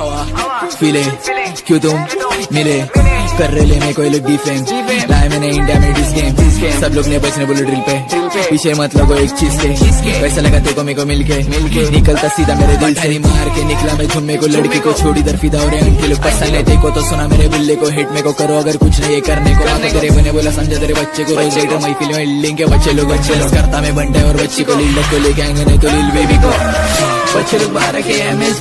हवा फीले क्यों तुम मिले कर रहे ले मेरे को लोग डिफेम लाए मैंने इंडिया में डिस गेम सब लोग ने बचने बोले ड्रिल पे पीछे मत लगो एक चीज के पैसा लगा तेको मेरे को मिलके निकलता सीधा मेरे दिल से मार के निकला मैं झुम्मे को लड़की को छोड़ी दर फिदा और उनके लोग पसंद है देखो तो सुना मेरे बिल्ले को हिट में को करो अगर कुछ नहीं करने को आगे तेरे बने बोला समझा तेरे बच्चे को रोज लेटर मई फिल्म हिल्डिंग के बच्चे लोग करता मैं बनता है और बच्ची को लील को लेके आएंगे नहीं तो लील बेबी को बच्चे लोग 12 के MS